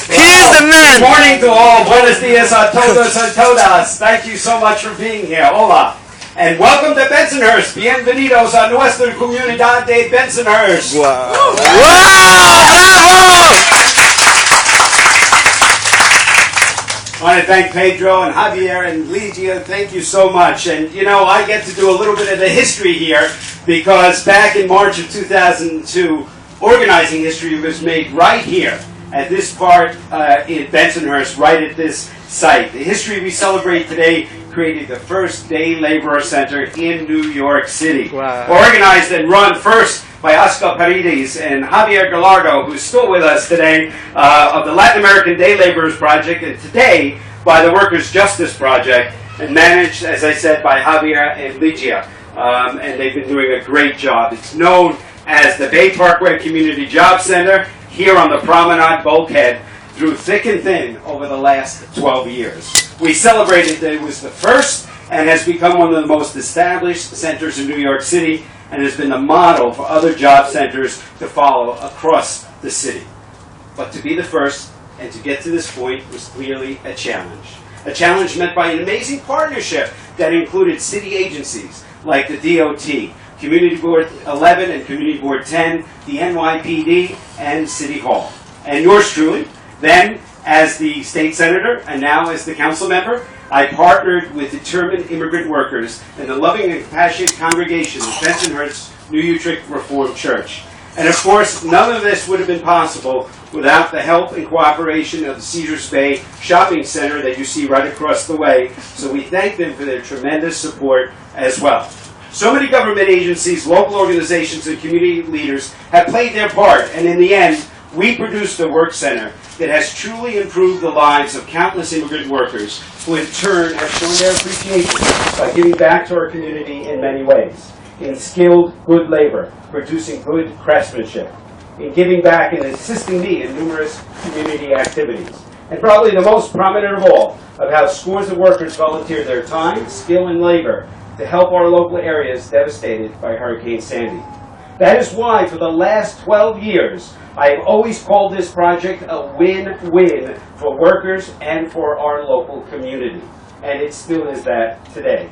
He's the man. Good morning to all. Buenos dias a todos a todas. Thank you so much for being here. Hola. And welcome to Bensonhurst. Bienvenidos a nuestra comunidad de Bensonhurst. Wow. Wow. Bravo. I want to thank Pedro and Javier and Ligia. Thank you so much. And, you know, I get to do a little bit of the history here because back in March of 2002, organizing history was made right here at this part in Bensonhurst, right at this site. The history we celebrate today created the first day laborer center in New York City. Wow. Organized and run first by Oscar Paredes and Javier Gallardo, who's still with us today, of the Latin American Day Laborers Project, and today by the Workers' Justice Project, and managed, as I said, by Javier and Ligia. And they've been doing a great job. It's known as the Bay Parkway Community Job Center here on the Promenade Bulkhead through thick and thin over the last 12 years. We celebrated that it was the first and has become one of the most established centers in New York City, and has been the model for other job centers to follow across the city. But to be the first and to get to this point was clearly a challenge. A challenge met by an amazing partnership that included city agencies like the DOT, Community Board 11 and Community Board 10, the NYPD, and City Hall. And yours truly, then as the state senator and now as the council member, I partnered with determined immigrant workers and the loving and compassionate congregation of Bensonhurst New Utrecht Reformed Church. And of course, none of this would have been possible without the help and cooperation of the Cedars Bay Shopping Center that you see right across the way. So we thank them for their tremendous support as well. So many government agencies, local organizations, and community leaders have played their part, and in the end, we produced a work center that has truly improved the lives of countless immigrant workers who in turn have shown their appreciation by giving back to our community in many ways. In skilled, good labor, producing good craftsmanship. In giving back and assisting me in numerous community activities. And probably the most prominent of all, of how scores of workers volunteered their time, skill, and labor to help our local areas devastated by Hurricane Sandy. That is why for the last 12 years, I have always called this project a win-win for workers and for our local community. And it still is that today.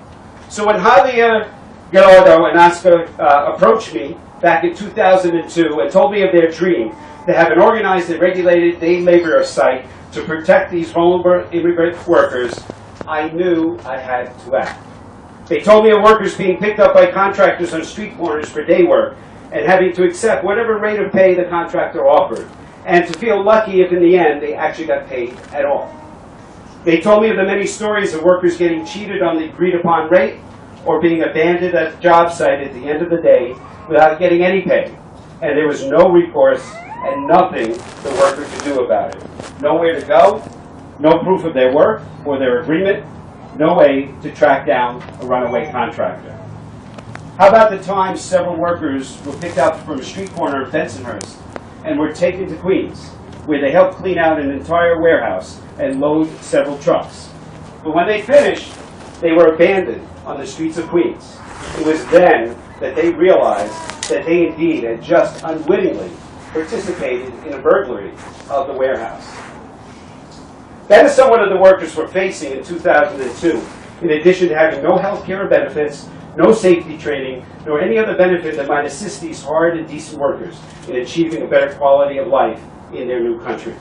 So when Javier Gallardo and Oscar approached me back in 2002 and told me of their dream to have an organized and regulated day laborer site to protect these vulnerable immigrant workers, I knew I had to act. They told me of workers being picked up by contractors on street corners for day work and having to accept whatever rate of pay the contractor offered, and to feel lucky if in the end they actually got paid at all. They told me of the many stories of workers getting cheated on the agreed upon rate or being abandoned at the job site at the end of the day without getting any pay, and there was no recourse and nothing the worker could do about it. Nowhere to go, no proof of their work or their agreement, no way to track down a runaway contractor. How about the time several workers were picked up from a street corner of Bensonhurst and were taken to Queens, where they helped clean out an entire warehouse and load several trucks. But when they finished, they were abandoned on the streets of Queens. It was then that they realized that they indeed had just unwittingly participated in a burglary of the warehouse. That is somewhat of the workers were facing in 2002, in addition to having no health care or benefits, no safety training, nor any other benefit that might assist these hard and decent workers in achieving a better quality of life in their new country.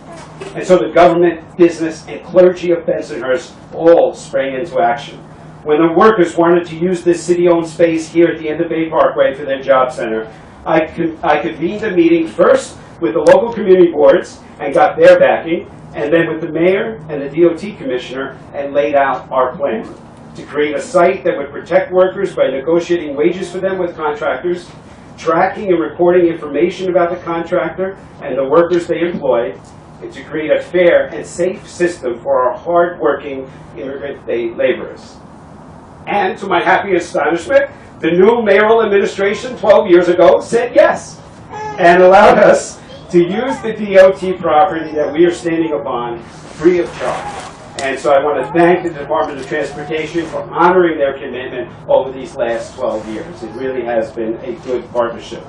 And so the government, business, and clergy of Bensonhurst all sprang into action. When the workers wanted to use this city-owned space here at the end of Bay Parkway for their job center, I convened a meeting first with the local community boards and got their backing, and then with the mayor and the DOT commissioner, and laid out our plan to create a site that would protect workers by negotiating wages for them with contractors, tracking and recording information about the contractor and the workers they employ, and to create a fair and safe system for our hard-working immigrant day laborers. And to my happy astonishment, the new mayoral administration 12 years ago said yes, and allowed us to use the DOT property that we are standing upon free of charge. And so I want to thank the Department of Transportation for honoring their commitment over these last 12 years. It really has been a good partnership.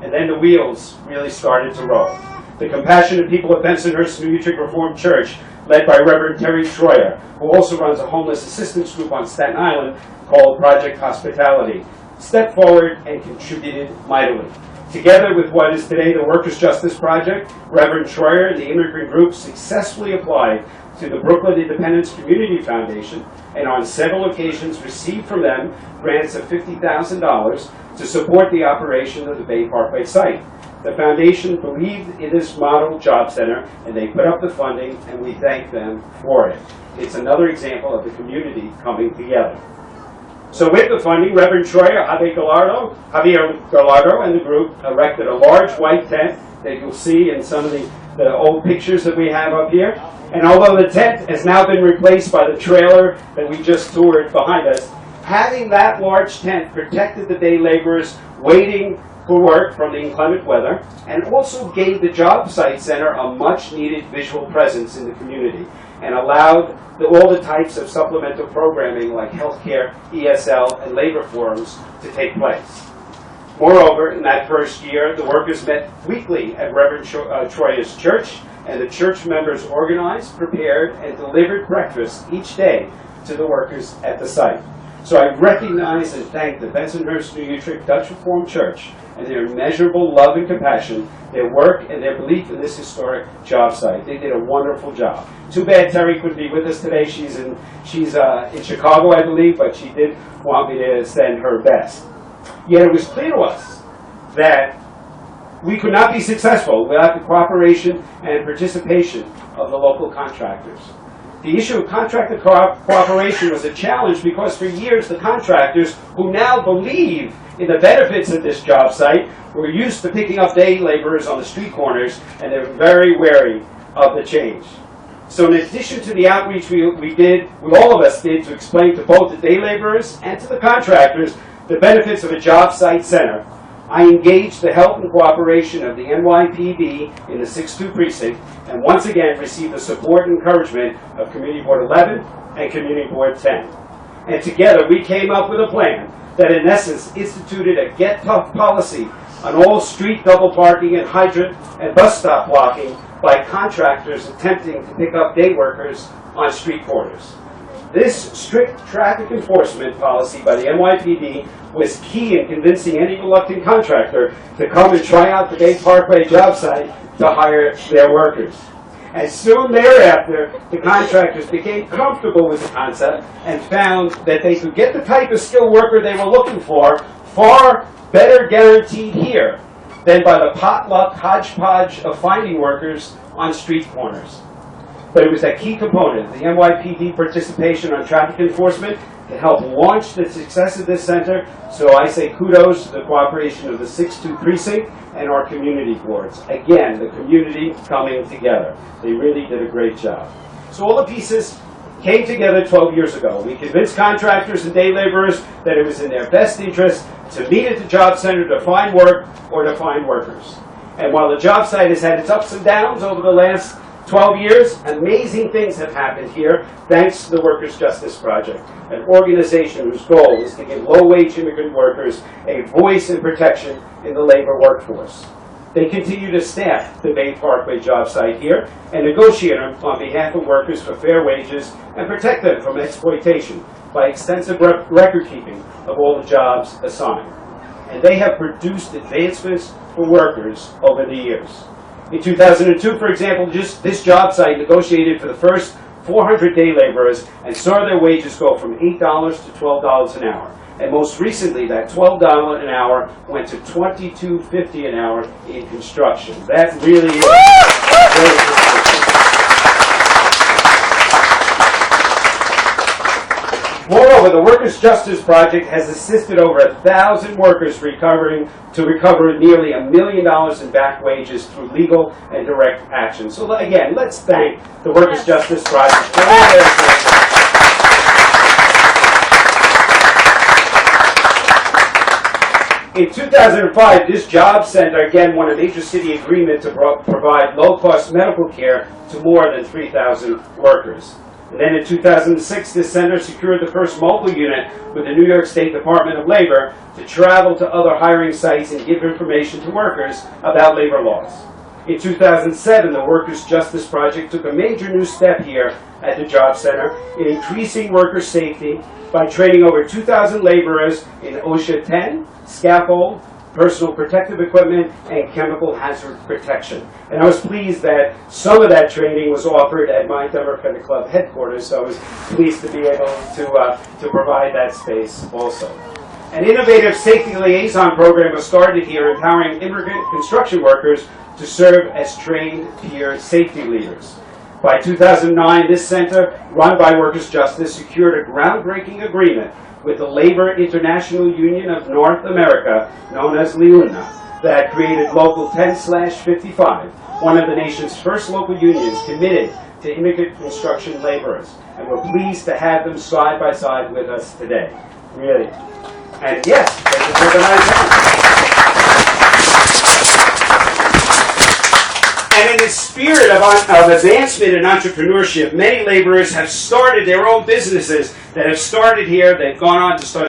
And then the wheels really started to roll. The compassionate people of Bensonhurst New Utrecht Reformed Church, led by Reverend Terry Troyer, who also runs a homeless assistance group on Staten Island called Project Hospitality, stepped forward and contributed mightily. Together with what is today the Workers' Justice Project, Reverend Troyer and the immigrant group successfully applied to the Brooklyn Independence Community Foundation and on several occasions received from them grants of $50,000 to support the operation of the Bay Parkway site. The foundation believed in this model job center and they put up the funding and we thank them for it. It's another example of the community coming together. So with the funding, Reverend Troyer, Javier Gallardo and the group erected a large white tent that you'll see in some of the old pictures that we have up here. And although the tent has now been replaced by the trailer that we just toured behind us, having that large tent protected the day laborers waiting for work from the inclement weather and also gave the job site center a much needed visual presence in the community and allowed all the types of supplemental programming like healthcare, ESL, and labor forums to take place. Moreover, in that first year, the workers met weekly at Reverend Troyer's church, and the church members organized, prepared, and delivered breakfast each day to the workers at the site. So I recognize and thank the Bensonhurst New Utrecht Dutch Reformed Church and their immeasurable love and compassion, their work, and their belief in this historic job site. They did a wonderful job. Too bad Terry couldn't be with us today. She's in Chicago, I believe, but she did want me to send her best. Yet it was clear to us that we could not be successful without the cooperation and participation of the local contractors. The issue of contractor cooperation was a challenge because for years the contractors, who now believe in the benefits of this job site, were used to picking up day laborers on the street corners, and they're very wary of the change. So in addition to the outreach we all of us did to explain to both the day laborers and to the contractors the benefits of a job site center, I engaged the help and cooperation of the NYPD in the 6-2 precinct and once again received the support and encouragement of Community Board 11 and Community Board 10. And together we came up with a plan that in essence instituted a get tough policy on all street double parking and hydrant and bus stop blocking by contractors attempting to pick up day workers on street corners. This strict traffic enforcement policy by the NYPD was key in convincing any reluctant contractor to come and try out the Bay Parkway job site to hire their workers. And soon thereafter, the contractors became comfortable with the concept and found that they could get the type of skilled worker they were looking for far better guaranteed here than by the potluck hodgepodge of finding workers on street corners. But it was a key component, the NYPD participation on traffic enforcement, to help launch the success of this center. So I say kudos to the cooperation of the 6-2 precinct and our community boards. Again, the community coming together. They really did a great job. So all the pieces came together 12 years ago. We convinced contractors and day laborers that it was in their best interest to meet at the job center to find work or to find workers. And while the job site has had its ups and downs over the last 12 years, amazing things have happened here thanks to the Workers' Justice Project, an organization whose goal is to give low-wage immigrant workers a voice and protection in the labor workforce. They continue to staff the Bay Parkway job site here and negotiate on behalf of workers for fair wages and protect them from exploitation by extensive record-keeping of all the jobs assigned. And they have produced advancements for workers over the years. In 2002, for example, just this job site negotiated for the first 400 day laborers and saw their wages go from $8 to $12 an hour. And most recently, that $12 an hour went to $22.50 an hour in construction. That really is very consistent. Moreover, the Workers' Justice Project has assisted over 1,000 workers recover nearly $1 million in back wages through legal and direct action. So again, let's thank the Workers' Justice Project for all their efforts. In 2005, this job center again won a major city agreement to provide low-cost medical care to more than 3,000 workers. And then in 2006, this center secured the first mobile unit with the New York State Department of Labor to travel to other hiring sites and give information to workers about labor laws. In 2007, the Workers' Justice Project took a major new step here at the Job Center in increasing worker safety by training over 2,000 laborers in OSHA 10, scaffold, personal protective equipment, and chemical hazard protection. And I was pleased that some of that training was offered at my Democratic Club headquarters, so I was pleased to be able to provide that space also. An innovative safety liaison program was started here, empowering immigrant construction workers to serve as trained peer safety leaders. By 2009, this center, run by Workers' Justice, secured a groundbreaking agreement with the Labor International Union of North America, known as LIUNA, that created Local 10/55, one of the nation's first local unions committed to immigrant construction laborers. And we're pleased to have them side by side with us today. Really. And yes, they can organize them. And in the spirit of advancement and entrepreneurship, many laborers have started their own businesses that have started here. They've gone on to start